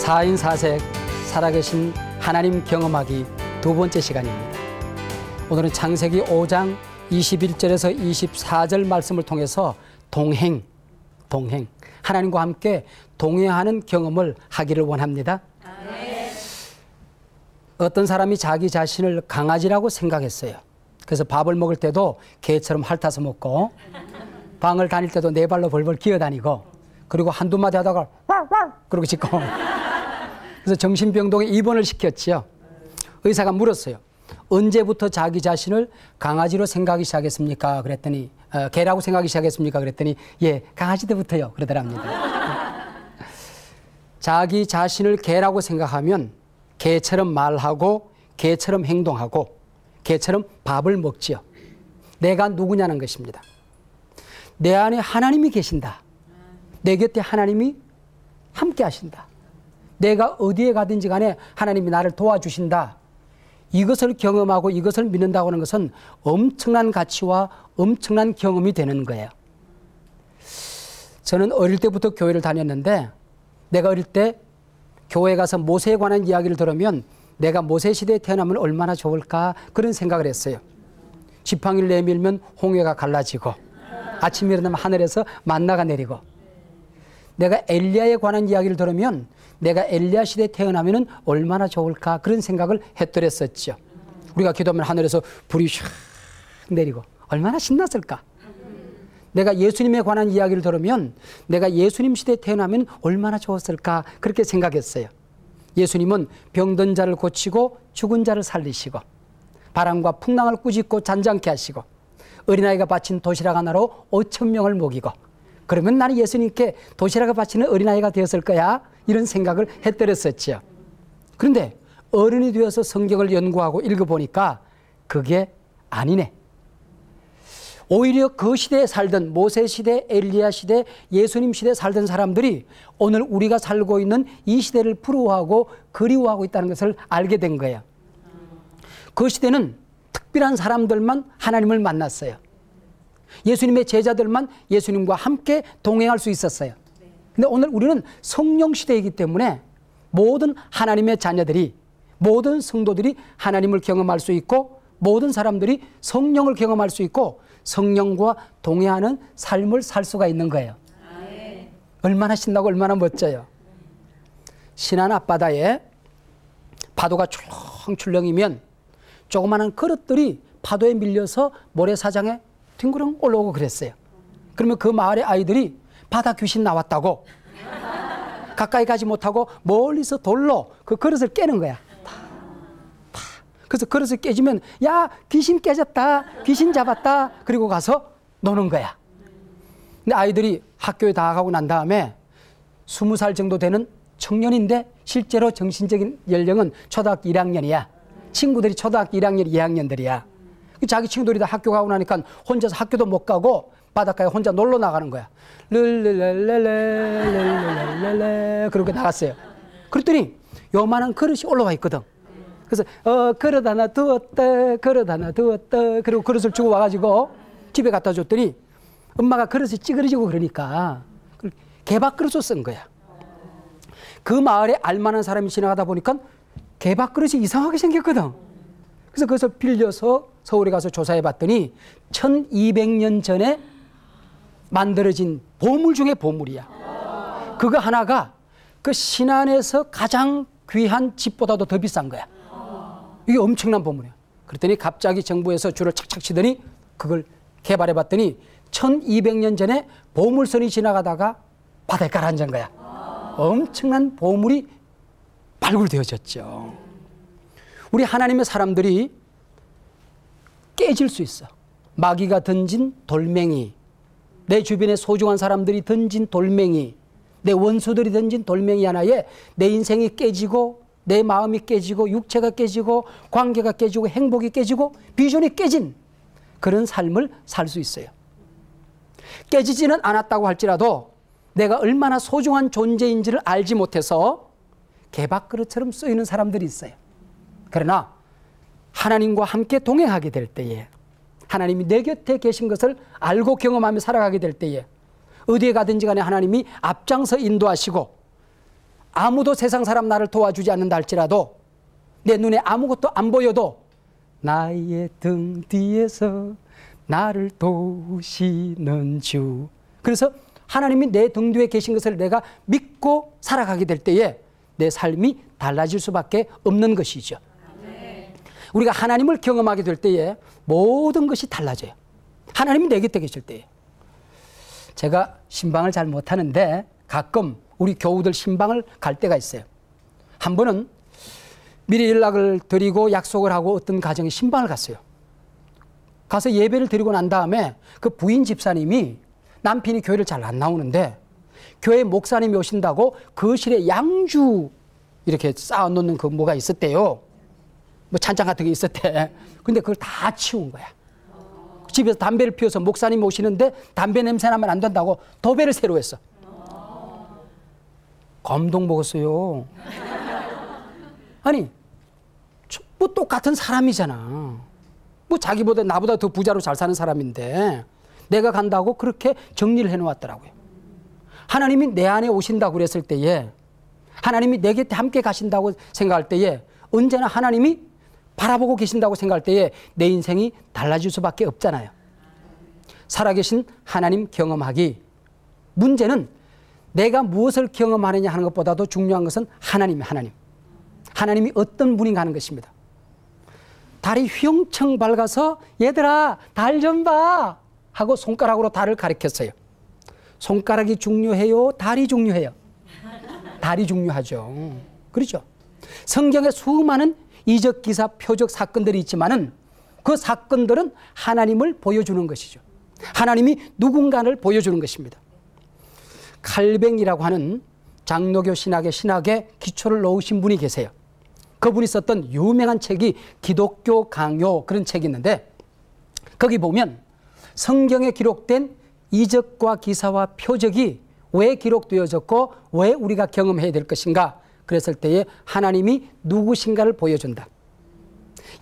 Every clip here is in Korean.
4인사색 살아계신 하나님 경험하기 두 번째 시간입니다. 오늘은 창세기 5장 21절에서 24절 말씀을 통해서 동행, 하나님과 함께 동행하는 경험을 하기를 원합니다. 어떤 사람이 자기 자신을 강아지라고 생각했어요. 그래서 밥을 먹을 때도 개처럼 핥아서 먹고, 방을 다닐 때도 네 발로 벌벌 기어다니고, 그리고 한두 마디 하다가 그러고 짖고. 그래서 정신병동에 입원을 시켰지요. 의사가 물었어요. 언제부터 자기 자신을 강아지로 생각하기 시작했습니까? 그랬더니 개라고 생각하기 시작했습니까? 그랬더니 예, 강아지 때부터요. 그러더랍니다. 자기 자신을 개라고 생각하면 개처럼 말하고 개처럼 행동하고 개처럼 밥을 먹지요. 내가 누구냐는 것입니다. 내 안에 하나님이 계신다. 내 곁에 하나님이 함께 하신다. 내가 어디에 가든지 간에 하나님이 나를 도와주신다. 이것을 경험하고 이것을 믿는다고 하는 것은 엄청난 가치와 엄청난 경험이 되는 거예요. 저는 어릴 때부터 교회를 다녔는데, 내가 어릴 때 교회 가서 모세에 관한 이야기를 들으면 내가 모세 시대에 태어나면 얼마나 좋을까 그런 생각을 했어요. 지팡이를 내밀면 홍해가 갈라지고, 아침에 일어나면 하늘에서 만나가 내리고, 내가 엘리야에 관한 이야기를 들으면 내가 엘리야 시대에 태어나면 얼마나 좋을까 그런 생각을 했더랬었죠. 우리가 기도하면 하늘에서 불이 샥 내리고 얼마나 신났을까. 내가 예수님에 관한 이야기를 들으면 내가 예수님 시대에 태어나면 얼마나 좋았을까 그렇게 생각했어요. 예수님은 병든 자를 고치고 죽은 자를 살리시고 바람과 풍랑을 꾸짖고 잔잔케 하시고 어린아이가 바친 도시락 하나로 5,000명을 먹이고, 그러면 나는 예수님께 도시락을 바치는 어린아이가 되었을 거야 이런 생각을 했더랬었죠. 그런데 어른이 되어서 성경을 연구하고 읽어보니까 그게 아니네. 오히려 그 시대에 살던 모세 시대, 엘리야 시대, 예수님 시대에 살던 사람들이 오늘 우리가 살고 있는 이 시대를 부러워하고 그리워하고 있다는 것을 알게 된 거예요. 그 시대는 특별한 사람들만 하나님을 만났어요. 예수님의 제자들만 예수님과 함께 동행할 수 있었어요. 근데 오늘 우리는 성령 시대이기 때문에 모든 하나님의 자녀들이, 모든 성도들이 하나님을 경험할 수 있고, 모든 사람들이 성령을 경험할 수 있고 성령과 동행하는 삶을 살 수가 있는 거예요. 얼마나 신나고 얼마나 멋져요. 신안 앞바다에 파도가 출렁출렁이면 조그마한 그릇들이 파도에 밀려서 모래사장에 뒹구렁 올라오고 그랬어요. 그러면 그 마을의 아이들이 바다 귀신 나왔다고 가까이 가지 못하고 멀리서 돌로 그 그릇을 깨는 거야. 그래서 그릇을 깨지면 야, 귀신 깨졌다, 귀신 잡았다, 그리고 가서 노는 거야. 근데 아이들이 학교에 다 가고 난 다음에 20살 정도 되는 청년인데 실제로 정신적인 연령은 초등학교 1학년이야. 친구들이 초등학교 1학년, 2학년들이야. 자기 친구들이 다 학교 가고 나니까 혼자서 학교도 못 가고 바닷가에 혼자 놀러 나가는 거야. 르르르르르르르르 그렇게 나갔어요. 그랬더니 요만한 그릇이 올라와 있거든. 그래서 그릇 하나 두었다, 그릇 하나 두었다, 그리고 그릇을 주고 와가지고 집에 갖다 줬더니 엄마가 그릇이 찌그러지고 그러니까 개밥 그릇을 쓴 거야. 그 마을에 알만한 사람이 지나가다 보니까 개밥 그릇이 이상하게 생겼거든. 그래서 그것을 빌려서 서울에 가서 조사해 봤더니 1200년 전에 만들어진 보물 중에 보물이야. 그거 하나가 그 신안에서 가장 귀한 집보다도 더 비싼 거야. 이게 엄청난 보물이야. 그랬더니 갑자기 정부에서 줄을 착착 치더니 그걸 개발해 봤더니 1200년 전에 보물선이 지나가다가 바다에 가라앉은 거야. 엄청난 보물이 발굴되어졌죠. 우리 하나님의 사람들이 깨질 수 있어. 마귀가 던진 돌멩이, 내 주변에 소중한 사람들이 던진 돌멩이, 내 원수들이 던진 돌멩이 하나에 내 인생이 깨지고, 내 마음이 깨지고, 육체가 깨지고, 관계가 깨지고, 행복이 깨지고, 비전이 깨진 그런 삶을 살 수 있어요. 깨지지는 않았다고 할지라도 내가 얼마나 소중한 존재인지를 알지 못해서 개밥그릇처럼 쓰이는 사람들이 있어요. 그러나 하나님과 함께 동행하게 될 때에, 하나님이 내 곁에 계신 것을 알고 경험하며 살아가게 될 때에 어디에 가든지 간에 하나님이 앞장서 인도하시고 아무도 세상 사람 나를 도와주지 않는다 할지라도 내 눈에 아무것도 안 보여도 나의 등 뒤에서 나를 도우시는 주. 그래서 하나님이 내 등 뒤에 계신 것을 내가 믿고 살아가게 될 때에 내 삶이 달라질 수밖에 없는 것이죠. 우리가 하나님을 경험하게 될 때에 모든 것이 달라져요. 하나님이 내 곁에 계실 때에. 제가 신방을 잘 못하는데 가끔 우리 교우들 신방을 갈 때가 있어요. 한 번은 미리 연락을 드리고 약속을 하고 어떤 가정에 신방을 갔어요. 가서 예배를 드리고 난 다음에 그 부인 집사님이 남편이 교회를 잘 안 나오는데 교회 목사님이 오신다고 거실에 양주 이렇게 쌓아놓는 그 뭐가 있었대요. 뭐 찬장 같은 게 있었대. 근데 그걸 다 치운 거야. 집에서 담배를 피워서 목사님이 오시는데 담배 냄새 나면 안 된다고 도배를 새로 했어. 감동 먹었어요. 아니 뭐 똑같은 사람이잖아. 뭐 자기보다 나보다 더 부자로 잘 사는 사람인데 내가 간다고 그렇게 정리를 해놓았더라고요. 하나님이 내 안에 오신다고 그랬을 때에 하나님이 내 곁에 함께 가신다고 생각할 때에 언제나 하나님이 바라보고 계신다고 생각할 때에 내 인생이 달라질 수밖에 없잖아요. 살아계신 하나님 경험하기. 문제는 내가 무엇을 경험하느냐 하는 것보다도 중요한 것은 하나님. 하나님이 어떤 분인가 하는 것입니다. 달이 휘영청 밝아서 얘들아 달 좀 봐 하고 손가락으로 달을 가리켰어요. 손가락이 중요해요? 달이 중요해요? 달이 중요하죠. 그렇죠? 성경에 수많은 이적 기사 표적 사건들이 있지만은 그 사건들은 하나님을 보여주는 것이죠. 하나님이 누군가를 보여주는 것입니다. 칼뱅이라고 하는 장로교 신학의 기초를 놓으신 분이 계세요. 그분이 썼던 유명한 책이 기독교 강요 그런 책이 있는데 거기 보면 성경에 기록된 이적과 기사와 표적이 왜 기록되어졌고 왜 우리가 경험해야 될 것인가 그랬을 때에 하나님이 누구신가를 보여준다.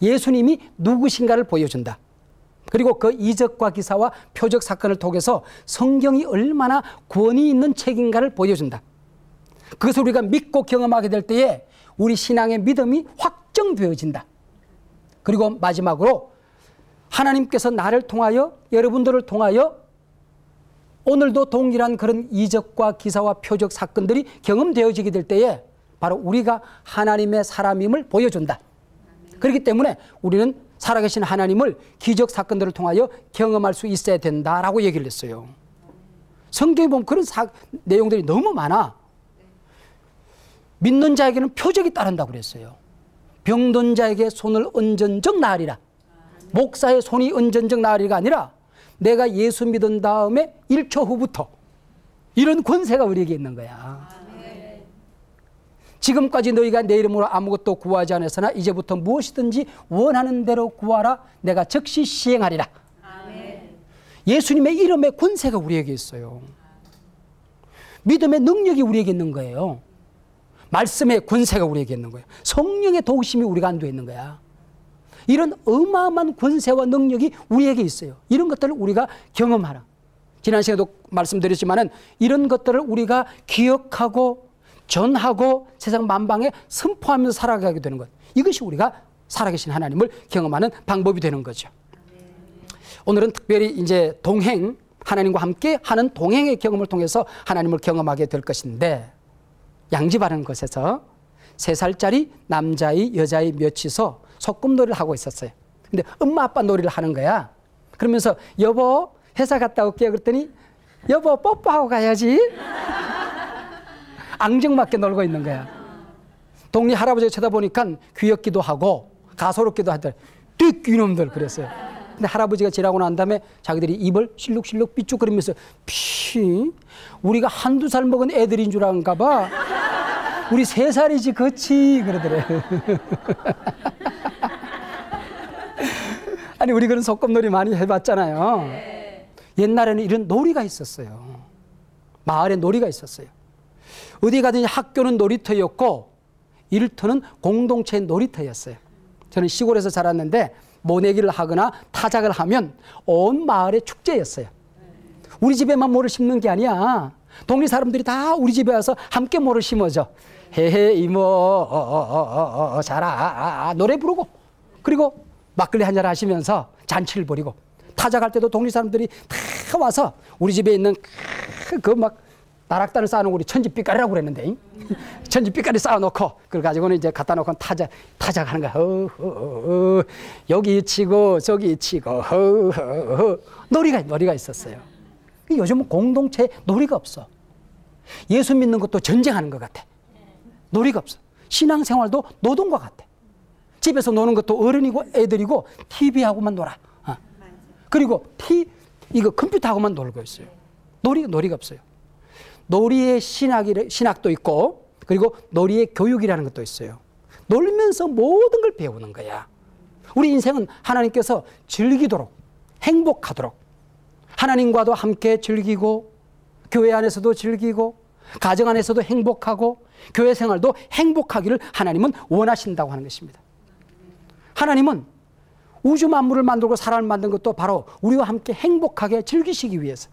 예수님이 누구신가를 보여준다. 그리고 그 이적과 기사와 표적 사건을 통해서 성경이 얼마나 권위 있는 책인가를 보여준다. 그것을 우리가 믿고 경험하게 될 때에 우리 신앙의 믿음이 확정되어진다. 그리고 마지막으로 하나님께서 나를 통하여 여러분들을 통하여 오늘도 동일한 그런 이적과 기사와 표적 사건들이 경험되어지게 될 때에 바로 우리가 하나님의 사람임을 보여준다. 그렇기 때문에 우리는 살아계신 하나님을 기적 사건들을 통하여 경험할 수 있어야 된다라고 얘기를 했어요. 성경에 보면 그런 내용들이 너무 많아. 믿는 자에게는 표적이 따른다고 그랬어요. 병든 자에게 손을 얹은적 나으리라. 목사의 손이 얹은적 나으리가 아니라 내가 예수 믿은 다음에 1초 후부터 이런 권세가 우리에게 있는 거야. 지금까지 너희가 내 이름으로 아무것도 구하지 않았으나 이제부터 무엇이든지 원하는 대로 구하라. 내가 즉시 시행하리라. 예수님의 이름의 권세가 우리에게 있어요. 믿음의 능력이 우리에게 있는 거예요. 말씀의 권세가 우리에게 있는 거예요. 성령의 도우심이 우리가 안도에 있는 거야. 이런 어마어마한 권세와 능력이 우리에게 있어요. 이런 것들을 우리가 경험하라. 지난 시간에도 말씀드렸지만은 이런 것들을 우리가 기억하고 전하고 세상 만방에 선포하면서 살아가게 되는 것. 이것이 우리가 살아계신 하나님을 경험하는 방법이 되는 거죠. 오늘은 특별히 이제 동행, 하나님과 함께 하는 동행의 경험을 통해서 하나님을 경험하게 될 것인데 양지바라는 곳에서 3살짜리 남자아이, 여자아이 몇이서 소꿉놀이를 하고 있었어요. 근데 엄마 아빠 놀이를 하는 거야. 그러면서 여보 회사 갔다 올게요. 그랬더니 여보 뽀뽀하고 가야지. 앙증맞게 놀고 있는 거야. 동네 할아버지가 쳐다보니까 귀엽기도 하고 가소롭기도 하더라. 띡 이놈들 그랬어요. 근데 할아버지가 지나고 난 다음에 자기들이 입을 실룩실룩 삐죽거리면서 우리가 1~2살 먹은 애들인 줄 아는가 봐. 우리 3살이지 그치 그러더래. 아니 우리 그런 소꿉놀이 많이 해봤잖아요. 옛날에는 이런 놀이가 있었어요. 마을에 놀이가 있었어요. 어디 가든지 학교는 놀이터였고 일터는 공동체의 놀이터였어요. 저는 시골에서 자랐는데 모내기를 하거나 타작을 하면 온 마을의 축제였어요. 우리 집에만 모를 심는 게 아니야. 동네 사람들이 다 우리 집에 와서 함께 모를 심어줘. 헤헤 이모 자라 노래 부르고, 그리고 막걸리 한잔 하시면서 잔치를 벌이고, 타자 갈 때도 동네 사람들이 다 와서 우리 집에 있는 그 막 나락단을 쌓아놓은 우리 천지빛깔이라고 그랬는데, 천지빛깔이 쌓아놓고 그걸 가지고는 이제 갖다 놓고 타자 가는 거야. 여기 치고 저기 치고 놀이가 있었어요. 요즘은 공동체 놀이가 없어. 예수 믿는 것도 전쟁하는 것 같아. 놀이가 없어. 신앙생활도 노동과 같아. 집에서 노는 것도 어른이고 애들이고 TV하고만 놀아. 그리고 이거 컴퓨터하고만 놀고 있어요. 놀이가 없어요. 놀이의 신학도 있고, 그리고 놀이의 교육이라는 것도 있어요. 놀면서 모든 걸 배우는 거야. 우리 인생은 하나님께서 즐기도록, 행복하도록, 하나님과도 함께 즐기고, 교회 안에서도 즐기고, 가정 안에서도 행복하고, 교회 생활도 행복하기를 하나님은 원하신다고 하는 것입니다. 하나님은 우주 만물을 만들고 사람을 만든 것도 바로 우리와 함께 행복하게 즐기시기 위해서,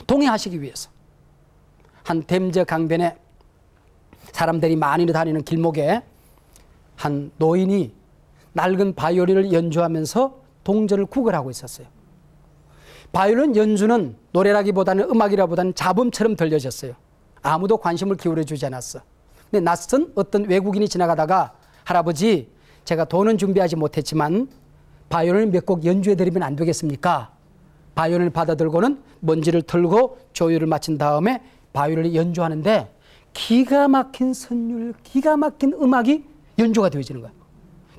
동행하시기 위해서. 한 댐저 강변에 사람들이 많이 다니는 길목에 한 노인이 낡은 바이올린을 연주하면서 동전을 구걸하고 있었어요. 바이올린 연주는 노래라기보다는 음악이라기보다는 잡음처럼 들려졌어요. 아무도 관심을 기울여 주지 않았어. 근데 낯선 어떤 외국인이 지나가다가, 할아버지, 제가 돈은 준비하지 못했지만 바이올린을 몇 곡 연주해 드리면 안 되겠습니까? 바이올린을 받아들고는 먼지를 털고 조율을 마친 다음에 바이올린을 연주하는데 기가 막힌 선율, 기가 막힌 음악이 연주가 되어지는 거야.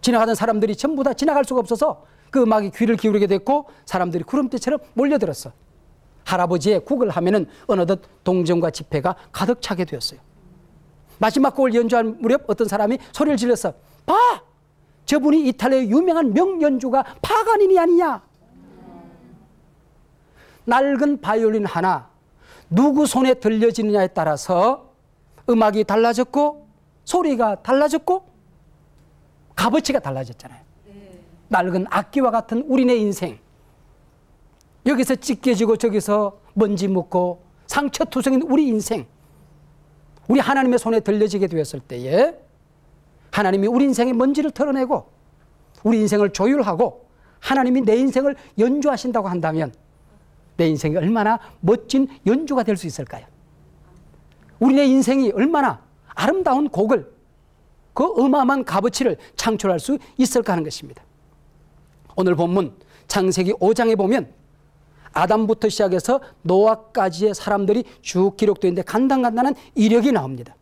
지나가던 사람들이 전부 다 지나갈 수가 없어서 그 음악에 귀를 기울이게 됐고, 사람들이 구름대처럼 몰려들었어. 할아버지의 국을 하면은 어느덧 동정과 집회가 가득 차게 되었어요. 마지막 곡을 연주할 무렵 어떤 사람이 소리를 질렀어. 봐! 저분이 이탈리아의 유명한 명연주가 파가니니 아니냐? 낡은 바이올린 하나, 누구 손에 들려지느냐에 따라서 음악이 달라졌고, 소리가 달라졌고, 값어치가 달라졌잖아요. 낡은 악기와 같은 우리네 인생, 여기서 찢겨지고 저기서 먼지 묻고 상처투성인 우리 인생, 우리 하나님의 손에 들려지게 되었을 때에 하나님이 우리 인생의 먼지를 털어내고 우리 인생을 조율하고 하나님이 내 인생을 연주하신다고 한다면 내 인생이 얼마나 멋진 연주가 될 수 있을까요? 우리네 인생이 얼마나 아름다운 곡을, 그 어마어마한 값어치를 창출할 수 있을까 하는 것입니다. 오늘 본문 창세기 5장에 보면 아담부터 시작해서 노아까지의 사람들이 쭉 기록되어 있는데 간단간단한 이력이 나옵니다.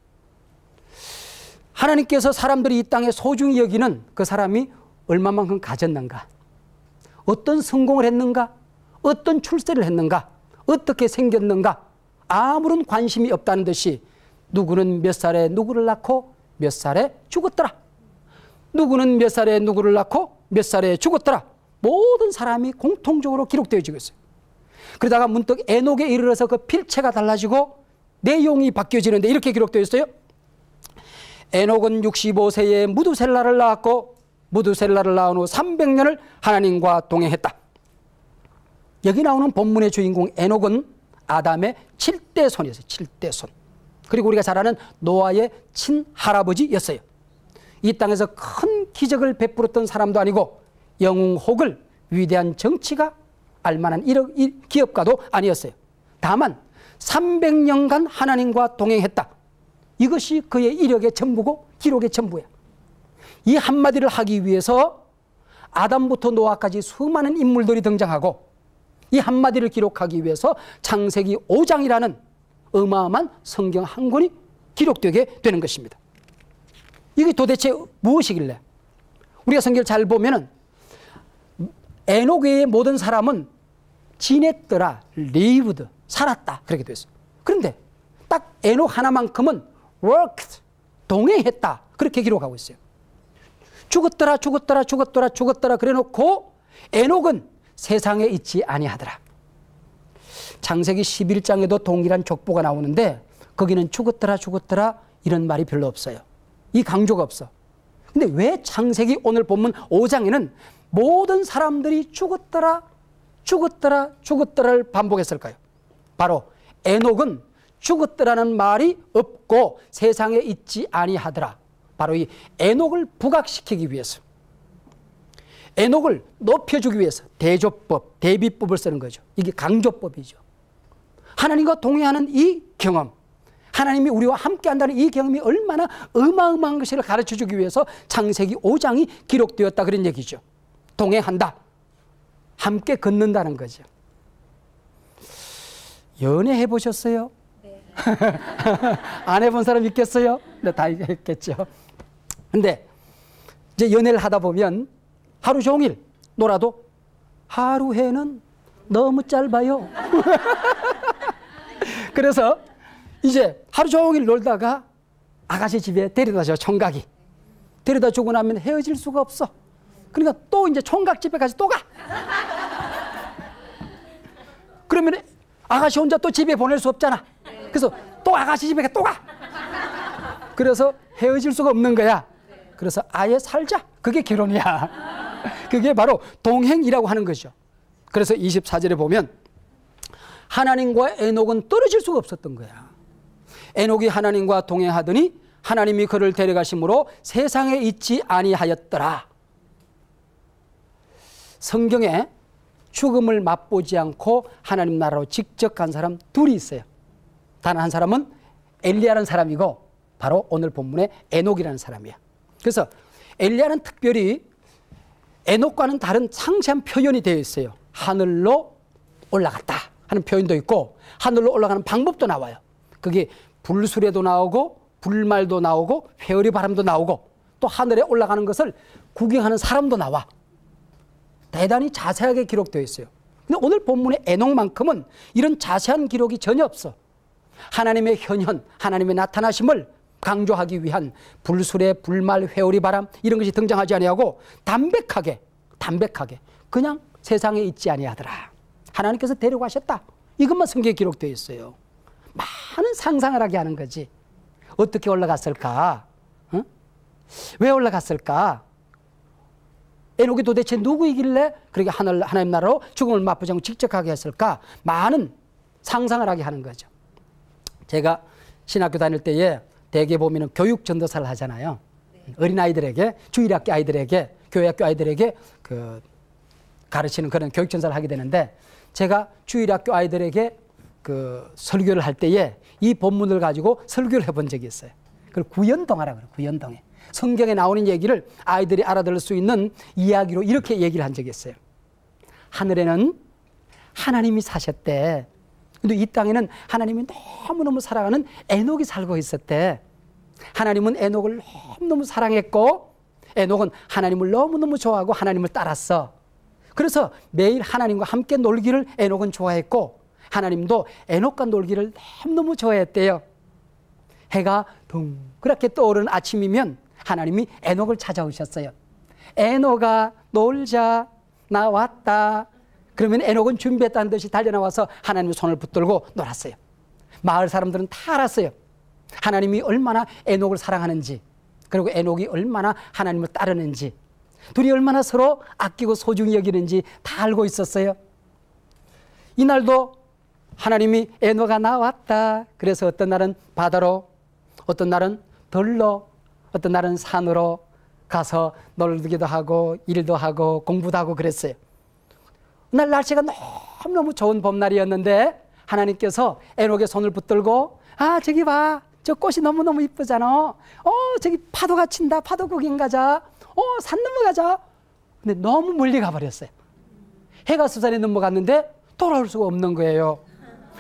하나님께서 사람들이 이 땅에 소중히 여기는 그 사람이 얼마만큼 가졌는가, 어떤 성공을 했는가, 어떤 출세를 했는가, 어떻게 생겼는가, 아무런 관심이 없다는 듯이 누구는 몇 살에 누구를 낳고 몇 살에 죽었더라, 누구는 몇 살에 누구를 낳고 몇 살에 죽었더라, 모든 사람이 공통적으로 기록되어지고 있어요. 그러다가 문득 에녹에 이르러서 그 필체가 달라지고 내용이 바뀌어지는데 이렇게 기록되어 있어요. 에녹은 65세에 무두셀라를 낳았고 무두셀라를 낳은 후 300년을 하나님과 동행했다. 여기 나오는 본문의 주인공 에녹은 아담의 7대 손이었어요. 7대 손. 그리고 우리가 잘 아는 노아의 친할아버지였어요. 이 땅에서 큰 기적을 베풀었던 사람도 아니고 영웅혹을 위대한 정치가 알만한 기업가도 아니었어요. 다만 300년간 하나님과 동행했다. 이것이 그의 이력의 전부고 기록의 전부야. 이 한마디를 하기 위해서 아담부터 노아까지 수많은 인물들이 등장하고 이 한마디를 기록하기 위해서 창세기 5장이라는 어마어마한 성경 한 권이 기록되게 되는 것입니다. 이게 도대체 무엇이길래? 우리가 성경을 잘 보면은 에녹 외의 모든 사람은 지냈더라, lived, 살았다 그렇게 되어 있어요. 그런데 딱 에녹 하나만큼은 worked, 동행했다 그렇게 기록하고 있어요. 죽었더라 죽었더라 죽었더라 죽었더라 그래놓고 에녹은 세상에 있지 아니하더라. 창세기 11장에도 동일한 족보가 나오는데 거기는 죽었더라 죽었더라 이런 말이 별로 없어요. 이 강조가 없어. 근데 왜 창세기 오늘 본문 5장에는 모든 사람들이 죽었더라 죽었더라 죽었더라를 반복했을까요? 바로 에녹은 죽었더라는 말이 없고 세상에 있지 아니하더라. 바로 이 에녹을 부각시키기 위해서, 에녹을 높여주기 위해서 대조법, 대비법을 쓰는 거죠. 이게 강조법이죠. 하나님과 동행하는 이 경험, 하나님이 우리와 함께 한다는 이 경험이 얼마나 어마어마한 것을 가르쳐주기 위해서 창세기 5장이 기록되었다 그런 얘기죠. 동행한다, 함께 걷는다는 거죠. 연애해 보셨어요? 네. 안 해본 사람 있겠어요? 네, 다 했겠죠. 근데 이제 연애를 하다 보면 하루 종일 놀아도 하루해는 너무 짧아요. 그래서 이제 하루 종일 놀다가 아가씨 집에 데려다 줘, 총각이. 데려다 주고 나면 헤어질 수가 없어. 그러니까 또 이제 총각 집에까지 또 가. 그러면 아가씨 혼자 또 집에 보낼 수 없잖아. 그래서 또 아가씨 집에 또 가. 그래서 헤어질 수가 없는 거야. 그래서 아예 살자. 그게 결혼이야. 그게 바로 동행이라고 하는 거죠. 그래서 24절에 보면 하나님과 에녹은 떨어질 수가 없었던 거야. 에녹이 하나님과 동행하더니 하나님이 그를 데려가심으로 세상에 있지 아니하였더라. 성경에 죽음을 맛보지 않고 하나님 나라로 직접 간 사람 둘이 있어요. 단 한 사람은 엘리야라는 사람이고 바로 오늘 본문의 에녹이라는 사람이야. 그래서 엘리야는 특별히 에녹과는 다른 상세한 표현이 되어 있어요. 하늘로 올라갔다 하는 표현도 있고 하늘로 올라가는 방법도 나와요. 그게 불수레도 나오고 불말도 나오고 회오리 바람도 나오고 또 하늘에 올라가는 것을 구경하는 사람도 나와. 대단히 자세하게 기록되어 있어요. 근데 오늘 본문의 에녹만큼은 이런 자세한 기록이 전혀 없어. 하나님의 현현, 하나님의 나타나심을 강조하기 위한 불수레, 불말, 회오리 바람 이런 것이 등장하지 아니하고 담백하게 그냥 세상에 있지 아니하더라. 하나님께서 데려가셨다. 이것만 성경에 기록되어 있어요. 많은 상상을 하게 하는 거지. 어떻게 올라갔을까? 응? 왜 올라갔을까? 에녹이 도대체 누구이길래 그렇게 하나님 나라로 죽음을 맛보지 않고 직접 가게 했을까? 많은 상상을 하게 하는 거죠. 제가 신학교 다닐 때에 대개 보면 교육 전도사를 하잖아요. 네. 어린아이들에게, 주일학교 아이들에게, 교회학교 아이들에게 가르치는 그런 교육 전도사를 하게 되는데 제가 주일학교 아이들에게 설교를 할 때에 이 본문을 가지고 설교를 해본 적이 있어요. 그걸 구연동하라고 그래요. 구연동해. 성경에 나오는 얘기를 아이들이 알아들을 수 있는 이야기로 이렇게 얘기를 한 적이 있어요. 하늘에는 하나님이 사셨대. 근데 이 땅에는 하나님이 너무너무 사랑하는 에녹이 살고 있었대. 하나님은 에녹을 너무너무 사랑했고 에녹은 하나님을 너무너무 좋아하고 하나님을 따랐어. 그래서 매일 하나님과 함께 놀기를 에녹은 좋아했고 하나님도 에녹과 놀기를 너무너무 좋아했대요. 해가 동그랗게 떠오르는 아침이면 하나님이 에녹을 찾아오셨어요. 에녹아 놀자, 나 왔다. 그러면 에녹은 준비했다는 듯이 달려나와서 하나님의 손을 붙들고 놀았어요. 마을 사람들은 다 알았어요. 하나님이 얼마나 에녹을 사랑하는지, 그리고 에녹이 얼마나 하나님을 따르는지, 둘이 얼마나 서로 아끼고 소중히 여기는지 다 알고 있었어요. 이날도 하나님이 에녹아 나왔다. 그래서 어떤 날은 바다로, 어떤 날은 들로, 어떤 날은 산으로 가서 놀기도 하고 일도 하고 공부도 하고 그랬어요. 날 날씨가 너무너무 좋은 봄날이었는데 하나님께서 에녹의 손을 붙들고 저기 봐. 저 꽃이 너무너무 이쁘잖아. 저기 파도가 친다. 파도 구경 가자. 산 넘어가자. 근데 너무 멀리 가버렸어요. 해가 수산에 넘어갔는데 돌아올 수가 없는 거예요.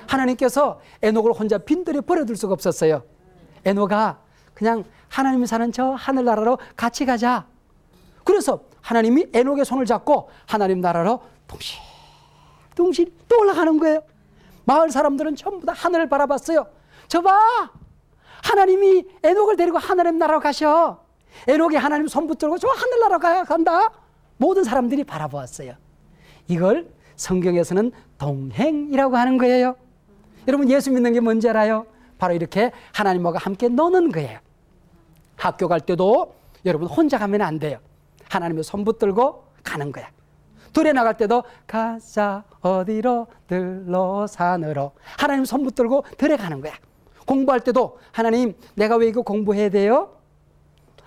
하나님께서 에녹을 혼자 빈들에 버려둘 수가 없었어요. 에녹아 그냥 하나님이 사는 저 하늘나라로 같이 가자. 그래서 하나님이 에녹의 손을 잡고 하나님 나라로 둥실 또 올라가는 거예요. 마을 사람들은 전부 다 하늘을 바라봤어요. 저 봐! 하나님이 에녹을 데리고 하나님 나라로 가셔. 에녹이 하나님 손 붙들고 저 하늘나라로 간다. 모든 사람들이 바라보았어요. 이걸 성경에서는 동행이라고 하는 거예요. 여러분 예수 믿는 게 뭔지 알아요? 바로 이렇게 하나님과 함께 노는 거예요. 학교 갈 때도 여러분 혼자 가면 안 돼요. 하나님의 손 붙들고 가는 거야. 들에 나갈 때도 가자 어디로 들러 산으로. 하나님 손 붙들고 들에 가는 거야. 공부할 때도 하나님 내가 왜 이거 공부해야 돼요?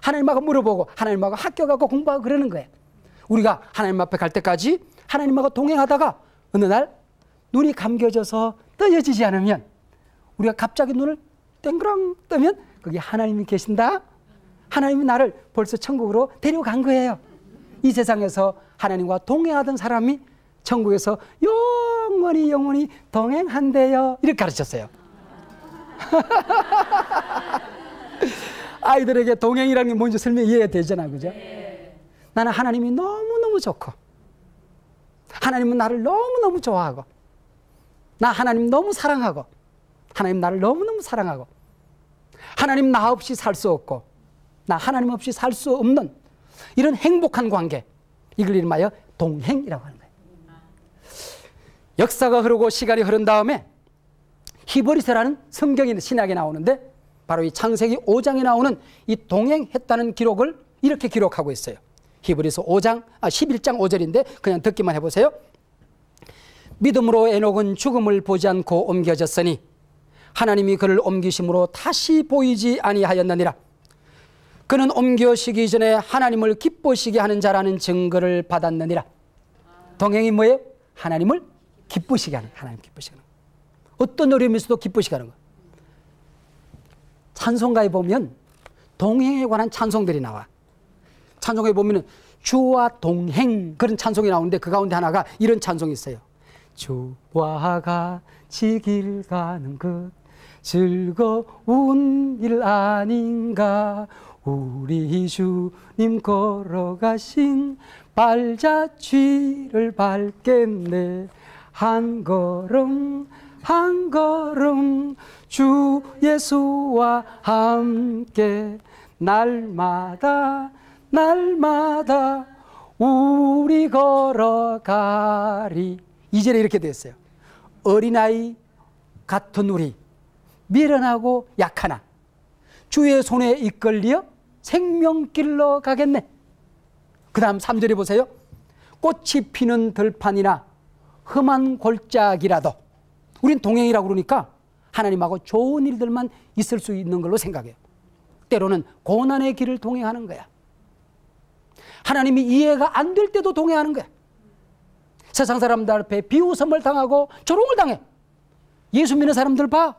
하나님하고 물어보고 하나님하고 학교 가고 공부하고 그러는 거예요. 우리가 하나님 앞에 갈 때까지 하나님하고 동행하다가 어느 날 눈이 감겨져서 떠여지지 않으면, 우리가 갑자기 눈을 땡그랑 뜨면 거기 하나님이 계신다. 하나님이 나를 벌써 천국으로 데려간 거예요. 이 세상에서 하나님과 동행하던 사람이 천국에서 영원히 동행한대요. 이렇게 가르쳤어요. 아이들에게 동행이라는 게 뭔지 설명 이해가 되잖아, 그죠? 나는 하나님이 너무너무 좋고, 하나님은 나를 너무너무 좋아하고, 나 하나님 너무 사랑하고, 하나님 나를 너무너무 사랑하고, 하나님 나 없이 살 수 없고, 나 하나님 없이 살 수 없는 이런 행복한 관계, 이걸 이름하여 동행이라고 하는 거예요. 역사가 흐르고 시간이 흐른 다음에 히브리서라는 성경이 신약에 나오는데, 바로 이 창세기 5장에 나오는 이 동행했다는 기록을 이렇게 기록하고 있어요. 히브리서 11장 5절인데 그냥 듣기만 해보세요. 믿음으로 에녹은 죽음을 보지 않고 옮겨졌으니 하나님이 그를 옮기심으로 다시 보이지 아니하였느니라. 그는 옮겨지기 전에 하나님을 기쁘시게 하는 자라는 증거를 받았느니라. 동행이 뭐예요? 하나님을 기쁘시게 하는, 하나님 기쁘시게 하는. 어떤 어려움이 있어도 기쁘시게 하는 거. 찬송가에 보면 동행에 관한 찬송들이 나와. 찬송가에 보면 주와 동행, 그런 찬송이 나오는데 그 가운데 하나가 이런 찬송이 있어요. 주와 같이 길 가는 것 즐거운 일 아닌가. 우리 주님 걸어가신 발자취를 밟겠네. 한 걸음 한 걸음 주 예수와 함께 날마다 우리 걸어가리. 2절에 이렇게 됐어요. 어린아이 같은 우리 미련하고 약하나 주의 손에 이끌려 생명길로 가겠네. 그 다음 3절에 보세요. 꽃이 피는 들판이나 험한 골짜기라도, 우린 동행이라고 그러니까 하나님하고 좋은 일들만 있을 수 있는 걸로 생각해요. 때로는 고난의 길을 동행하는 거야. 하나님이 이해가 안 될 때도 동행하는 거야. 세상 사람들 앞에 비웃음을 당하고 조롱을 당해. 예수 믿는 사람들 봐.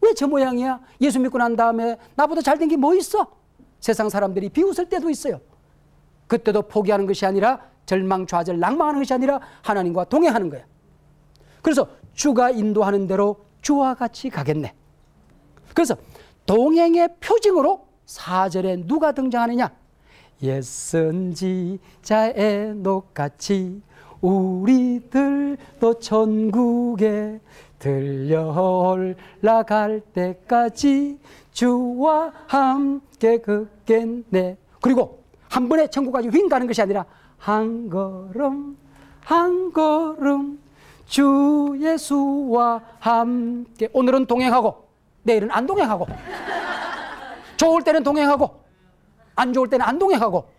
왜 저 모양이야? 예수 믿고 난 다음에 나보다 잘된 게 뭐 있어? 세상 사람들이 비웃을 때도 있어요. 그때도 포기하는 것이 아니라 절망좌절 낭망하는 것이 아니라 하나님과 동행하는 거야. 그래서 주가 인도하는 대로 주와 같이 가겠네. 그래서 동행의 표징으로 4절에 누가 등장하느냐? 옛선지자의 녹같이 우리들도 천국에 들려 올라갈 때까지 주와 함께 걷겠네. 그리고 한 번에 천국까지 휙 가는 것이 아니라 한 걸음 한 걸음 주 예수와 함께. 오늘은 동행하고 내일은 안 동행하고, 좋을 때는 동행하고 안 좋을 때는 안 동행하고,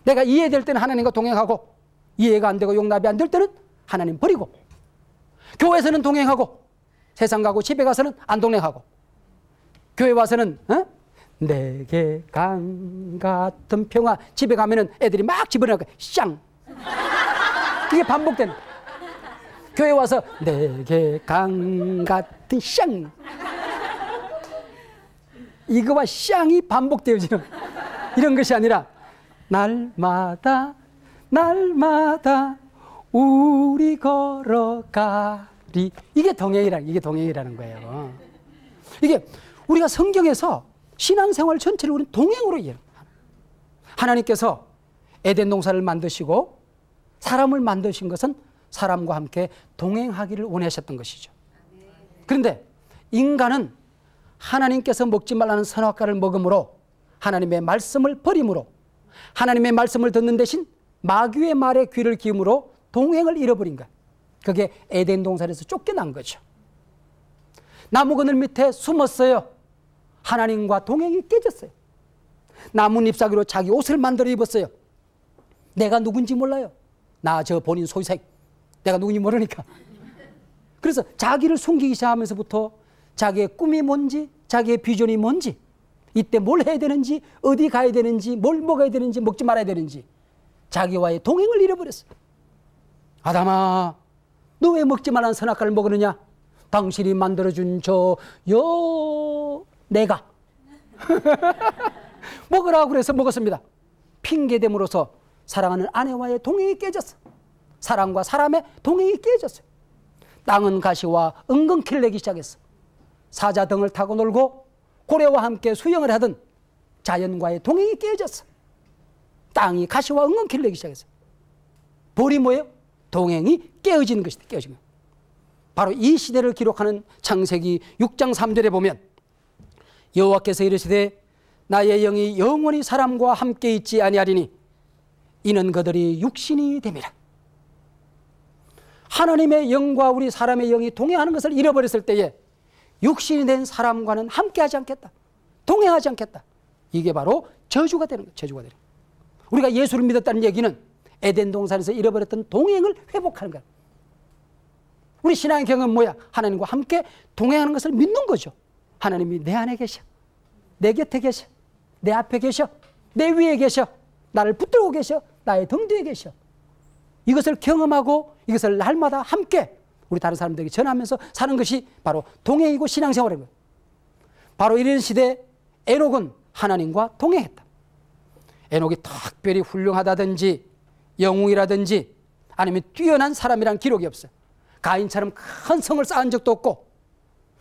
내가 이해될 때는 하나님과 동행하고, 이해가 안 되고 용납이 안 될 때는 하나님 버리고, 교회에서는 동행하고 세상 가고 집에 가서는 안 동행하고, 교회 와서는 내게 강 같은 평화, 집에 가면은 애들이 막 집어넣고 쌍, 이게 반복되는. 교회 와서 내게 강 같은 쌍, 이거와 쌍이 반복되어지는 이런 것이 아니라 날마다 우리 걸어가리. 이게 동행이라는 거예요. 이게 우리가 성경에서 신앙생활 전체를 우리는 동행으로 이해해요. 하나님께서 에덴 동산을 만드시고 사람을 만드신 것은 사람과 함께 동행하기를 원하셨던 것이죠. 그런데 인간은 하나님께서 먹지 말라는 선악과를 먹음으로, 하나님의 말씀을 버림으로, 하나님의 말씀을 듣는 대신 마귀의 말에 귀를 기울임으로 동행을 잃어버린 거야. 그게 에덴 동산에서 쫓겨난 거죠. 나무 그늘 밑에 숨었어요. 하나님과 동행이 깨졌어요. 나뭇잎사귀로 자기 옷을 만들어 입었어요. 내가 누군지 몰라요. 나 저 본인 소유색 내가 누군지 모르니까. 그래서 자기를 숨기기 시작하면서부터 자기의 꿈이 뭔지, 자기의 비전이 뭔지, 이때 뭘 해야 되는지, 어디 가야 되는지, 뭘 먹어야 되는지, 먹지 말아야 되는지 자기와의 동행을 잃어버렸어요. 아담아, 너 왜 먹지 말라는 선악과를 먹었느냐? 당신이 만들어준 내가 먹으라고 그래서 먹었습니다. 핑계됨으로써 사랑하는 아내와의 동행이 깨졌어. 사람과 사람의 동행이 깨졌어요. 땅은 가시와 은근키를 내기 시작했어. 사자 등을 타고 놀고 고래와 함께 수영을 하던 자연과의 동행이 깨졌어. 땅이 가시와 은근키를 내기 시작했어. 벌이 뭐예요? 동행이 깨어지는 것이다. 깨어진 것. 바로 이 시대를 기록하는 창세기 6장 3절에 보면 여호와께서 이르시되 나의 영이 영원히 사람과 함께 있지 아니하리니 이는 그들이 육신이 됨이라. 하나님의 영과 우리 사람의 영이 동행하는 것을 잃어버렸을 때에 육신이 된 사람과는 함께하지 않겠다. 동행하지 않겠다. 이게 바로 저주가 되는 거예요. 저주가 되는 거예요. 우리가 예수를 믿었다는 얘기는 에덴 동산에서 잃어버렸던 동행을 회복하는 거예요. 우리 신앙의 경험은 뭐야? 하나님과 함께 동행하는 것을 믿는 거죠. 하나님이 내 안에 계셔. 내 곁에 계셔. 내 앞에 계셔. 내 위에 계셔. 나를 붙들고 계셔. 나의 등 뒤에 계셔. 이것을 경험하고 이것을 날마다 함께 우리 다른 사람들에게 전하면서 사는 것이 바로 동행이고 신앙생활인 거예요. 바로 이런 시대에 에녹은 하나님과 동행했다. 에녹이 특별히 훌륭하다든지 영웅이라든지 아니면 뛰어난 사람이란 기록이 없어요. 가인처럼 큰 성을 쌓은 적도 없고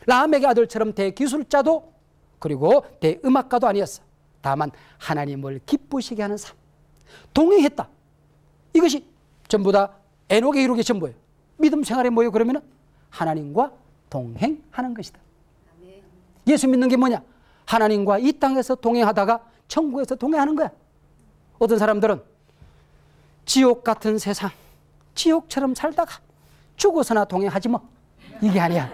라멕의 아들처럼 대기술자도 그리고 대음악가도 아니었어. 다만 하나님을 기쁘시게 하는 삶. 동행했다. 이것이 전부 다 에녹의 기록이 전부예요. 믿음 생활에 뭐예요? 그러면 하나님과 동행하는 것이다. 예수 믿는 게 뭐냐? 하나님과 이 땅에서 동행하다가 천국에서 동행하는 거야. 어떤 사람들은 지옥 같은 세상, 지옥처럼 살다가 죽어서나 동행하지 뭐. 이게 아니야.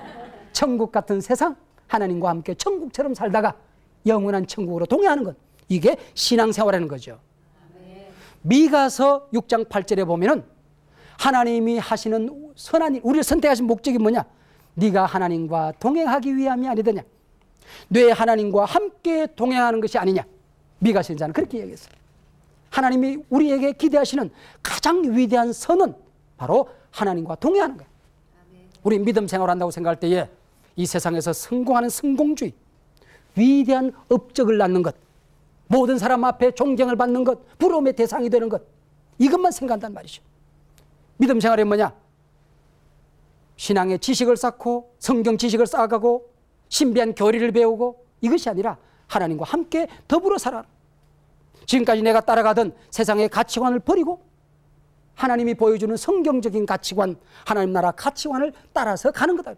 천국 같은 세상, 하나님과 함께 천국처럼 살다가 영원한 천국으로 동행하는 것. 이게 신앙생활이라는 거죠. 미가서 6장 8절에 보면은 하나님이 하시는 선한 일, 우리를 선택하신 목적이 뭐냐? 네가 하나님과 동행하기 위함이 아니더냐? 뇌 하나님과 함께 동행하는 것이 아니냐? 미가 선지자는 그렇게 얘기했어요. 하나님이 우리에게 기대하시는 가장 위대한 선은 바로 하나님과 동행하는 거예요. 우리 믿음 생활한다고 생각할 때에 이 세상에서 성공하는 성공주의, 위대한 업적을 낳는 것, 모든 사람 앞에 존경을 받는 것, 부러움의 대상이 되는 것, 이것만 생각한단 말이죠. 믿음 생활이 뭐냐? 신앙의 지식을 쌓고 성경 지식을 쌓아가고 신비한 교리를 배우고 이것이 아니라 하나님과 함께 더불어 살아라. 지금까지 내가 따라가던 세상의 가치관을 버리고 하나님이 보여주는 성경적인 가치관, 하나님 나라 가치관을 따라서 가는 거다.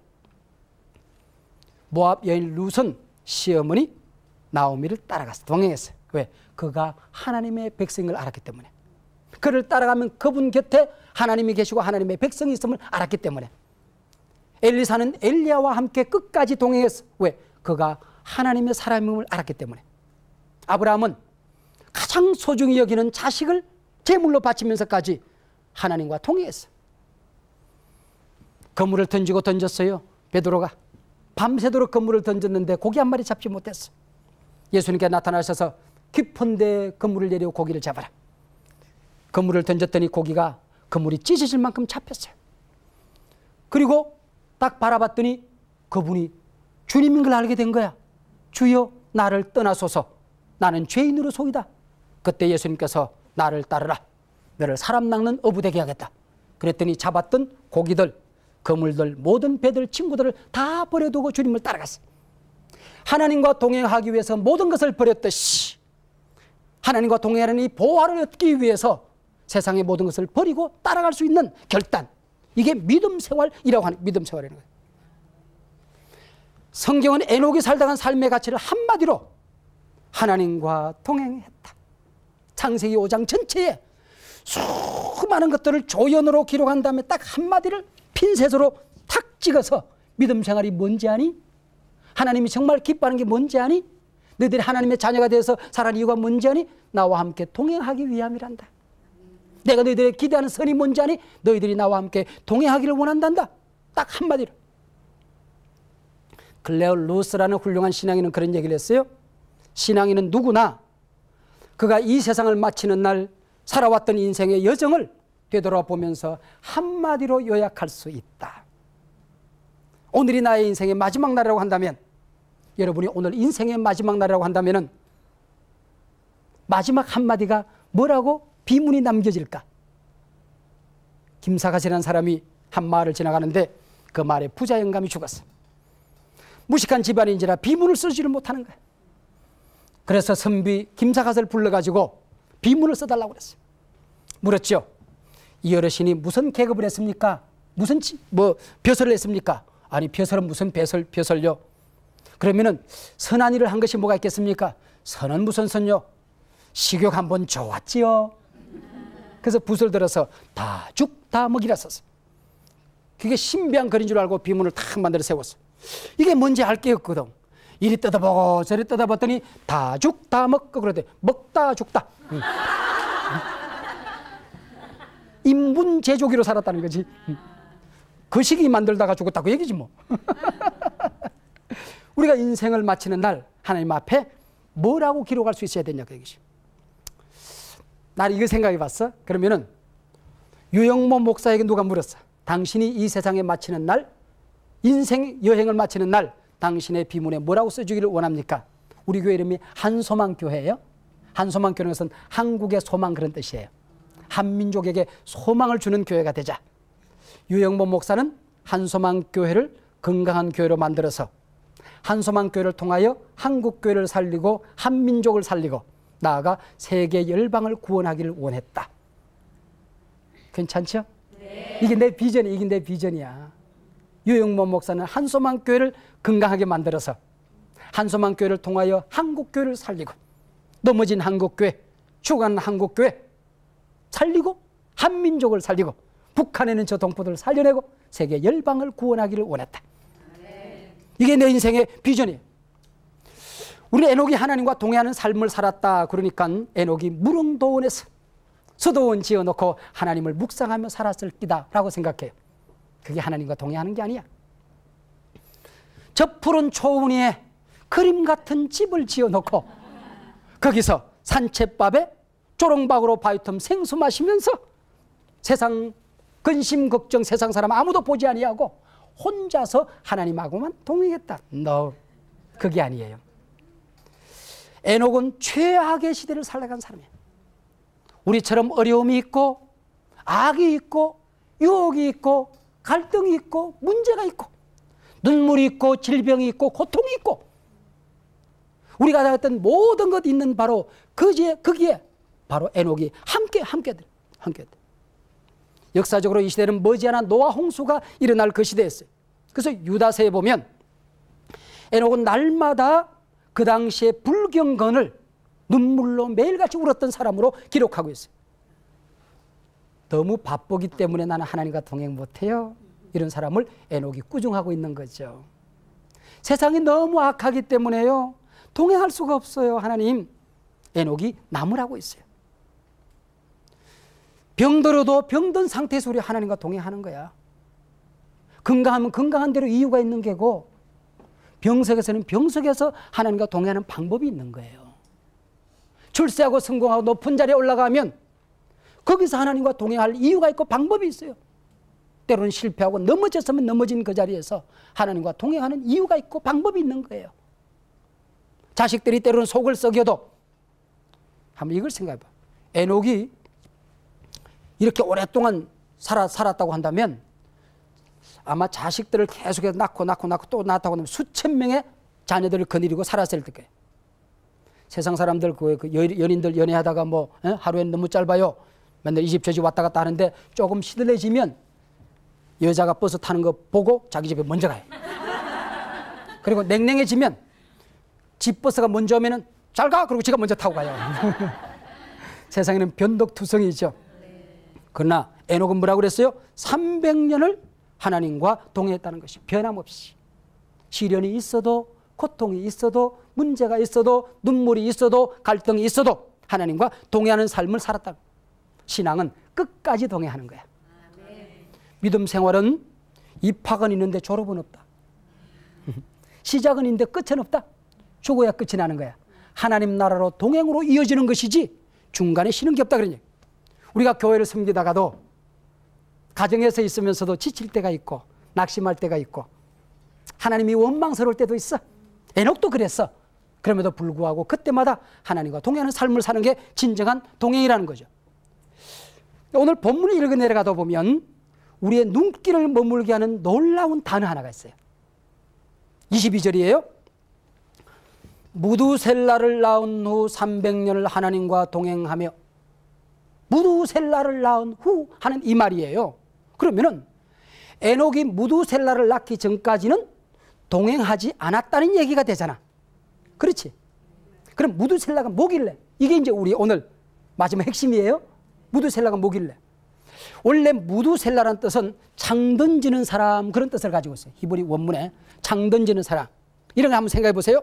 모압 여인 룻은 시어머니 나오미를 따라가서 동행했어요. 왜? 그가 하나님의 백성을 알았기 때문에. 그를 따라가면 그분 곁에 하나님이 계시고 하나님의 백성이 있음을 알았기 때문에. 엘리사는 엘리야와 함께 끝까지 동행했어. 왜? 그가 하나님의 사람임을 알았기 때문에. 아브라함은 가장 소중히 여기는 자식을 제물로 바치면서까지 하나님과 동행했어. 그물을 던지고 던졌어요. 베드로가 밤새도록 그물을 던졌는데 고기 한 마리 잡지 못했어. 예수님께 나타나셔서 깊은 데 그물을 내려 고기를 잡아라. 그물을 던졌더니 고기가 그물이 찢어질 만큼 잡혔어요. 그리고 딱 바라봤더니 그분이 주님인 걸 알게 된 거야. 주여 나를 떠나소서, 나는 죄인으로 소이다. 그때 예수님께서 나를 따르라, 너를 사람 낚는 어부되게 하겠다. 그랬더니 잡았던 고기들, 그물들, 모든 배들, 친구들을 다 버려두고 주님을 따라갔어. 하나님과 동행하기 위해서 모든 것을 버렸듯이 하나님과 동행하는 이 보화를 얻기 위해서 세상의 모든 것을 버리고 따라갈 수 있는 결단, 이게 믿음 생활이라고 하는 믿음 생활이라는 거예요. 성경은 에녹이 살다간 삶의 가치를 한마디로 하나님과 동행했다. 창세기 5장 전체에 수많은 것들을 조연으로 기록한 다음에 딱 한마디를 핀셋으로 탁 찍어서 믿음 생활이 뭔지 아니? 하나님이 정말 기뻐하는 게 뭔지 아니? 너희들이 하나님의 자녀가 되어서 살아가는 이유가 뭔지 아니? 나와 함께 동행하기 위함이란다. 내가 너희들의 기대하는 선이 뭔지 아니? 너희들이 나와 함께 동행하기를 원한단다. 딱 한마디로. 클레어 루스라는 훌륭한 신앙인은 그런 얘기를 했어요. 신앙인은 누구나 그가 이 세상을 마치는 날 살아왔던 인생의 여정을 되돌아보면서 한마디로 요약할 수 있다. 오늘이 나의 인생의 마지막 날이라고 한다면, 여러분이 오늘 인생의 마지막 날이라고 한다면 마지막 한마디가 뭐라고 비문이 남겨질까? 김사갓이라는 사람이 한 마을을 지나가는데 그 마을에 부자 영감이 죽었어. 무식한 집안인지라 비문을 쓰지를 못하는 거야. 그래서 선비 김사갓을 불러가지고 비문을 써달라고 그랬어요. 물었죠. 이 어르신이 무슨 계급을 했습니까? 무슨 벼슬을 했습니까? 아니, 벼슬은 무슨 벼슬요? 그러면은 선한 일을 한 것이 뭐가 있겠습니까? 선은 무슨 선요? 식욕 한번 좋았지요. 그래서 붓을 들어서 다 죽 다 먹이라 썼어. 그게 신비한 글인 줄 알고 비문을 탁 만들어 세웠어. 이게 뭔지 알 게 없거든. 이리 뜯어보고 저리 뜯어봤더니 다 죽 다 먹고 그러대. 먹다 죽다. 인분 제조기로 살았다는 거지. 거시기 만들다가 죽었다고 얘기지 뭐. 우리가 인생을 마치는 날 하나님 앞에 뭐라고 기록할 수 있어야 되냐 그 얘기지. 난 이거 생각해 봤어. 그러면은 유영모 목사에게 누가 물었어. 당신이 이 세상에 마치는 날, 인생 여행을 마치는 날 당신의 비문에 뭐라고 써주기를 원합니까? 우리 교회 이름이 한소망교회예요. 한소망교회는 것은 한국의 소망 그런 뜻이에요. 한민족에게 소망을 주는 교회가 되자. 유영모 목사는 한소망교회를 건강한 교회로 만들어서 한소망교회를 통하여 한국교회를 살리고 한민족을 살리고 나아가 세계 열방을 구원하기를 원했다. 괜찮죠? 네. 이게 내 비전이, 이게 내 비전이야. 유영모 목사는 한소망교회를 건강하게 만들어서 한소망교회를 통하여 한국교회를 살리고 넘어진 한국교회, 죽어가는 한국교회 살리고 한민족을 살리고 북한에는 저 동포들을 살려내고 세계 열방을 구원하기를 원했다. 이게 내 인생의 비전이에요. 우리 에녹이 하나님과 동행하는 삶을 살았다. 그러니까 에녹이 무릉도원에서 서도원 지어놓고 하나님을 묵상하며 살았을 끼다 라고 생각해요. 그게 하나님과 동행하는 게 아니야. 저 푸른 초원위에 그림 같은 집을 지어놓고 거기서 산채밥에 조롱박으로 바위텀 생수 마시면서 세상 근심 걱정 세상 사람 아무도 보지 아니하고 혼자서 하나님하고만 동행했다. No, 그게 아니에요. 에녹은 최악의 시대를 살아간 사람이에요. 우리처럼 어려움이 있고 악이 있고 유혹이 있고 갈등이 있고 문제가 있고 눈물이 있고 질병이 있고 고통이 있고 우리가 당했던 모든 것 있는 바로 거기에 바로 에녹이 함께. 역사적으로 이 시대는 머지않아 노아 홍수가 일어날 그 시대였어요. 그래서 유다서에 보면 에녹은 날마다 그 당시의 불경건을 눈물로 매일같이 울었던 사람으로 기록하고 있어요. 너무 바쁘기 때문에 나는 하나님과 동행 못해요. 이런 사람을 에녹이 꾸중하고 있는 거죠. 세상이 너무 악하기 때문에요. 동행할 수가 없어요. 하나님, 에녹이 나무라고 있어요. 병들어도 병든 상태에서 우리 하나님과 동행하는 거야. 건강하면 건강한 대로 이유가 있는 게고 병석에서는 병석에서 하나님과 동행하는 방법이 있는 거예요. 출세하고 성공하고 높은 자리에 올라가면 거기서 하나님과 동행할 이유가 있고 방법이 있어요. 때로는 실패하고 넘어졌으면 넘어진 그 자리에서 하나님과 동행하는 이유가 있고 방법이 있는 거예요. 자식들이 때로는 속을 썩여도 한번 이걸 생각해봐. 에녹이 이렇게 오랫동안 살았다고 한다면 아마 자식들을 계속해서 낳고 또 낳았다고 하면 수천 명의 자녀들을 거느리고 살았을 거예요. 세상 사람들 연인들 연애하다가 하루엔 너무 짧아요. 맨날 이 집 저 집 왔다 갔다 하는데 조금 시들해지면 여자가 버스 타는 거 보고 자기 집에 먼저 가요. 그리고 냉랭해지면 집 버스가 먼저 오면은 잘 가! 그러고 지가 먼저 타고 가요. 세상에는 변덕투성이죠. 그러나 에녹은 뭐라고 그랬어요? 300년을 하나님과 동행했다는 것이 변함없이. 시련이 있어도 고통이 있어도 문제가 있어도 눈물이 있어도 갈등이 있어도 하나님과 동행하는 삶을 살았다. 신앙은 끝까지 동행하는 거야. 믿음 생활은 입학은 있는데 졸업은 없다. 시작은 있는데 끝은 없다. 죽어야 끝이 나는 거야. 하나님 나라로 동행으로 이어지는 것이지 중간에 쉬는 게 없다 그러니. 우리가 교회를 섬기다가도 가정에서 있으면서도 지칠 때가 있고 낙심할 때가 있고 하나님이 원망스러울 때도 있어. 에녹도 그랬어. 그럼에도 불구하고 그때마다 하나님과 동행하는 삶을 사는 게 진정한 동행이라는 거죠. 오늘 본문을 읽어 내려가다 보면 우리의 눈길을 머물게 하는 놀라운 단어 하나가 있어요. 22절이에요. 무두셀라를 낳은 후 300년을 하나님과 동행하며. 무두셀라를 낳은 후 하는 이 말이에요. 그러면은 에녹이 무두셀라를 낳기 전까지는 동행하지 않았다는 얘기가 되잖아. 그렇지? 그럼 무두셀라가 뭐길래? 이게 이제 우리 오늘 마지막 핵심이에요. 무두셀라가 뭐길래? 원래 무두셀라라는 뜻은 창 던지는 사람, 그런 뜻을 가지고 있어요. 히브리 원문에 창 던지는 사람. 이런 거 한번 생각해 보세요.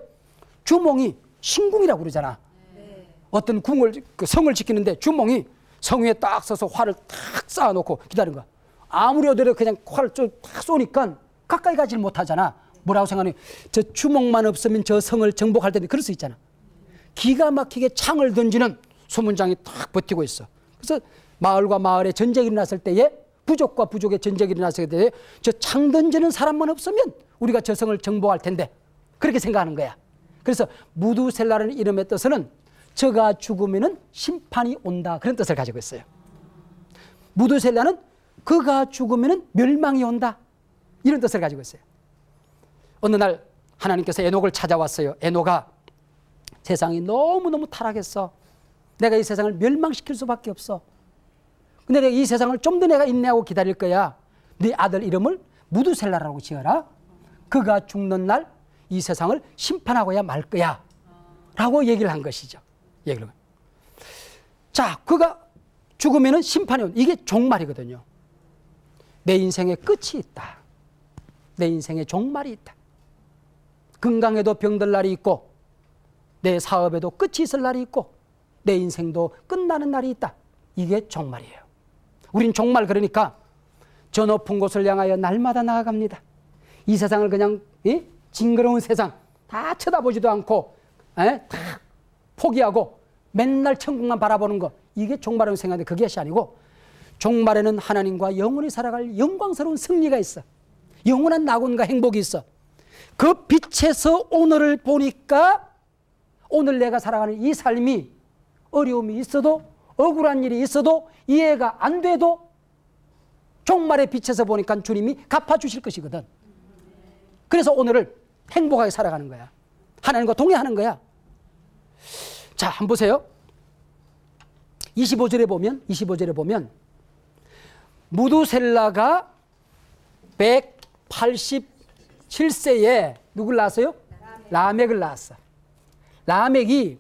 주몽이 신궁이라고 그러잖아. 어떤 성을 지키는데 주몽이 성 위에 딱 서서 활을 탁 쌓아놓고 기다리는 거야. 아무리 어디로 그냥 활을 탁 쏘니까 가까이 가지 못하잖아. 뭐라고 생각하니? 저 주몽만 없으면 저 성을 정복할 텐데 그럴 수 있잖아. 기가 막히게 창을 던지는 소문장이 딱 버티고 있어. 그래서 마을과 마을에 전쟁이 일어났을 때에 부족과 부족의 전쟁이 일어났을 때에 저 창 던지는 사람만 없으면 우리가 저 성을 정복할 텐데 그렇게 생각하는 거야. 그래서 무두셀라라는 이름의 뜻은 저가 죽으면 심판이 온다, 그런 뜻을 가지고 있어요. 무두셀라는 그가 죽으면 멸망이 온다, 이런 뜻을 가지고 있어요. 어느 날 하나님께서 에녹을 찾아왔어요. 에녹아, 세상이 너무너무 타락했어. 내가 이 세상을 멸망시킬 수밖에 없어. 근데 내가 이 세상을 좀 더 내가 인내하고 기다릴 거야. 네 아들 이름을 무두셀라라고 지어라. 그가 죽는 날 이 세상을 심판하고야 말 거야 라고 얘기를 한 것이죠. 자, 그가 죽으면 심판이 온, 이게 종말이거든요. 내 인생에 끝이 있다. 내 인생에 종말이 있다. 건강에도 병들 날이 있고 내 사업에도 끝이 있을 날이 있고 내 인생도 끝나는 날이 있다. 이게 종말이에요. 우린 종말, 그러니까 저 높은 곳을 향하여 날마다 나아갑니다. 이 세상을 그냥 징그러운 세상 다 쳐다보지도 않고 다 포기하고 맨날 천국만 바라보는 거, 이게 종말이라고 생각하는데 그것이 아니고 종말에는 하나님과 영원히 살아갈 영광스러운 승리가 있어. 영원한 낙원과 행복이 있어. 그 빛에서 오늘을 보니까 오늘 내가 살아가는 이 삶이 어려움이 있어도 억울한 일이 있어도 이해가 안 돼도 종말의 빛에서 보니까 주님이 갚아주실 것이거든. 그래서 오늘을 행복하게 살아가는 거야. 하나님과 동행하는 거야. 자, 한번 보세요. 25절에 보면 무두셀라가 187세에 누굴 낳았어요? 라멕을 낳았어. 라멕이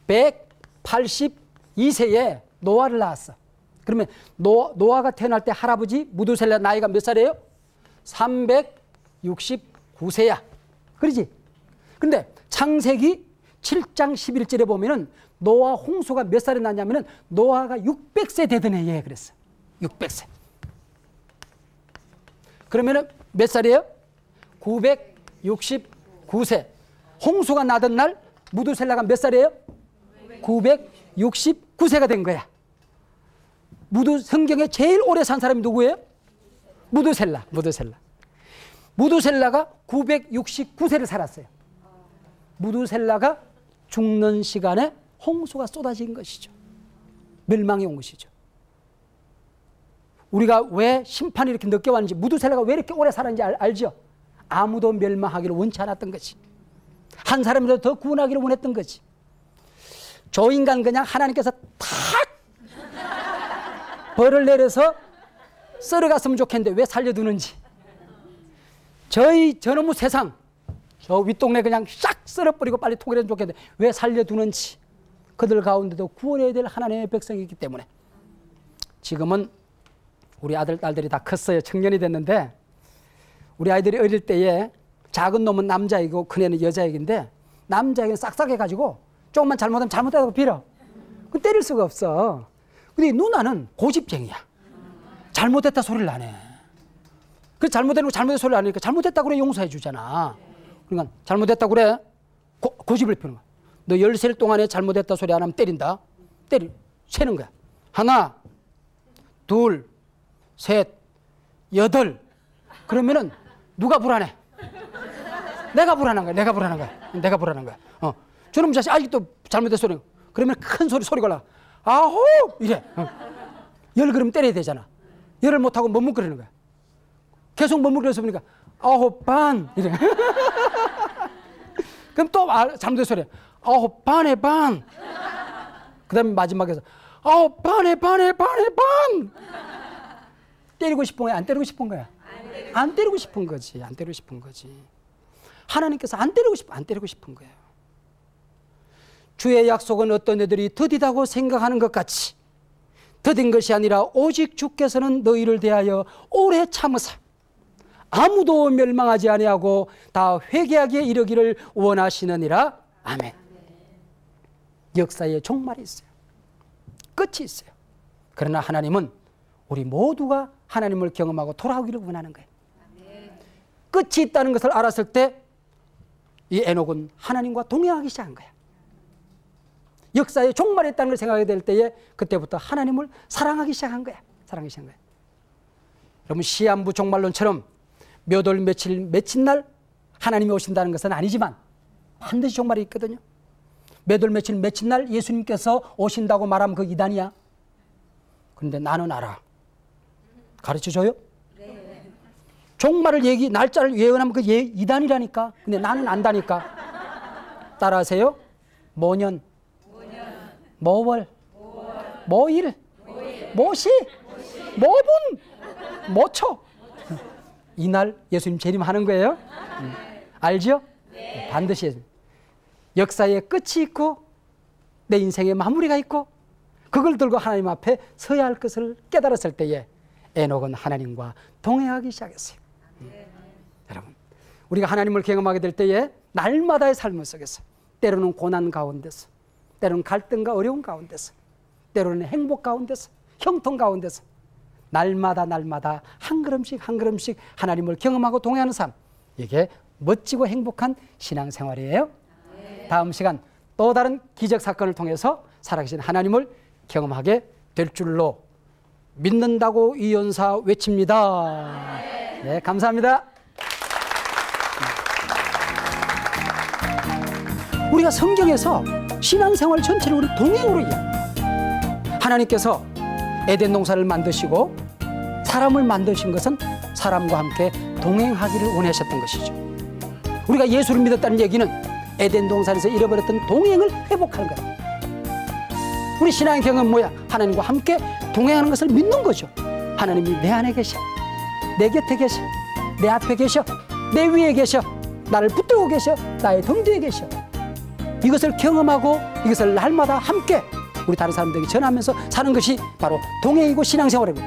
182세에 노아를 낳았어. 그러면 노아가 태어날 때 할아버지 무두셀라 나이가 몇 살이에요? 369세야. 그러지? 근데 창세기 7장 11절에 보면은 노아 홍수가 몇 살에 났냐면은 노아가 600세 되던 해에 그랬어. 600세. 그러면은 몇 살이에요? 969세. 홍수가 나던 날 무두셀라가 몇 살이에요? 969세가 된 거야. 성경에 제일 오래 산 사람이 누구예요? 무두셀라. 무두셀라가 969세를 살았어요. 무두셀라가 죽는 시간에 홍수가 쏟아진 것이죠. 멸망이 온 것이죠. 우리가 왜 심판이 이렇게 늦게 왔는지, 무두셀라가 왜 이렇게 오래 살았는지 알죠? 아무도 멸망하기를 원치 않았던 거지. 한 사람이라도 더 구원하기를 원했던 거지. 저 인간 그냥 하나님께서 탁 벌을 내려서 썰어갔으면 좋겠는데 왜 살려두는지. 저놈의 세상, 저 윗동네 그냥 싹 썰어버리고 빨리 통일했으면 좋겠는데 왜 살려두는지. 그들 가운데도 구원해야 될 하나님의 백성이기 때문에. 지금은 우리 아들, 딸들이 다 컸어요. 청년이 됐는데 우리 아이들이 어릴 때에 작은 놈은 남자이고 큰애는 여자애인데 남자애는 싹싹해가지고 조금만 잘못하면 잘못하다고 빌어. 그럼 때릴 수가 없어. 근데 누나는 고집쟁이야. 잘못했다 소리를 안 해. 그 잘못된 소리를 안 하니까 잘못했다 그래 용서해 주잖아. 그러니까 잘못했다 그래 고집을 피우는 거야. 너 10살 동안에 잘못했다 소리 안 하면 때린다. 세는 거야. 하나, 둘, 셋, 8. 그러면은 누가 불안해? 내가 불안한 거야. 저놈 자식 아직도 잘못된 소리. 그러면 큰 소리 걸라. 아홉! 이래. 열 그러면 때려야 되잖아. 열을 못하고 머뭇거리는 거야. 계속 머뭇거려서 보니까 9반! 이래. 그럼 또 잘못된 소리. 9반에 반! 그 다음에 마지막에서 9반에 반! 때리고 싶은 거야? 안 때리고 싶은 거야? 안 때리고 싶은 거지. 하나님께서 안 때리고 싶은 거예요. 주의 약속은 어떤 애들이 더디다고 생각하는 것 같이 더딘 것이 아니라 오직 주께서는 너희를 대하여 오래 참으사 아무도 멸망하지 아니하고 다 회개하기에 이르기를 원하시느니라. 아멘. 역사에 종말이 있어요. 끝이 있어요. 그러나 하나님은 우리 모두가 하나님을 경험하고 돌아오기를 원하는 거예요. 끝이 있다는 것을 알았을 때 이 에녹은 하나님과 동행하기 시작한 거야. 역사에 종말이 있다는 걸 생각하게 될 때에 그때부터 하나님을 사랑하기 시작한 거야. 여러분 시한부 종말론처럼 몇 월 며칠 날 하나님이 오신다는 것은 아니지만 반드시 종말이 있거든요. 몇 월 며칠 날 예수님께서 오신다고 말하면 그 이단이야. 그런데 나는 알아. 가르쳐줘요? 종말을 날짜를 예언하면 그 이단이라니까. 근데 나는 안다니까. 따라하세요. 뭐년, 뭐월, 뭐일, 뭐시, 뭐분, 뭐초. 이날 예수님 재림하는 거예요. 알죠? 반드시 예수님. 역사의 끝이 있고 내 인생의 마무리가 있고 그걸 들고 하나님 앞에 서야 할 것을 깨달았을 때에 에녹은 하나님과 동행하기 시작했어요. 여러분 우리가 하나님을 경험하게 될 때에 날마다의 삶을 속에서 때로는 고난 가운데서 때로는 갈등과 어려움 가운데서 때로는 행복 가운데서 형통 가운데서 날마다 한 걸음씩 하나님을 경험하고 동행하는 삶, 이게 멋지고 행복한 신앙생활이에요. 다음 시간 또 다른 기적 사건을 통해서 살아계신 하나님을 경험하게 될 줄로 믿는다고 이 연사 외칩니다. 네, 감사합니다. 우리가 성경에서 신앙생활 전체를 우리 동행으로 이해합니다. 하나님께서 에덴 동산을 만드시고 사람을 만드신 것은 사람과 함께 동행하기를 원하셨던 것이죠. 우리가 예수를 믿었다는 얘기는 에덴 동산에서 잃어버렸던 동행을 회복하는 거예요. 우리 신앙의 경험은 뭐야? 하나님과 함께 동행하는 것을 믿는 거죠. 하나님이 내 안에 계셔, 내 곁에 계셔, 내 앞에 계셔, 내 위에 계셔, 나를 붙들고 계셔, 나의 등 뒤에 계셔. 이것을 경험하고 이것을 날마다 함께 우리 다른 사람들에게 전하면서 사는 것이 바로 동행이고 신앙생활이고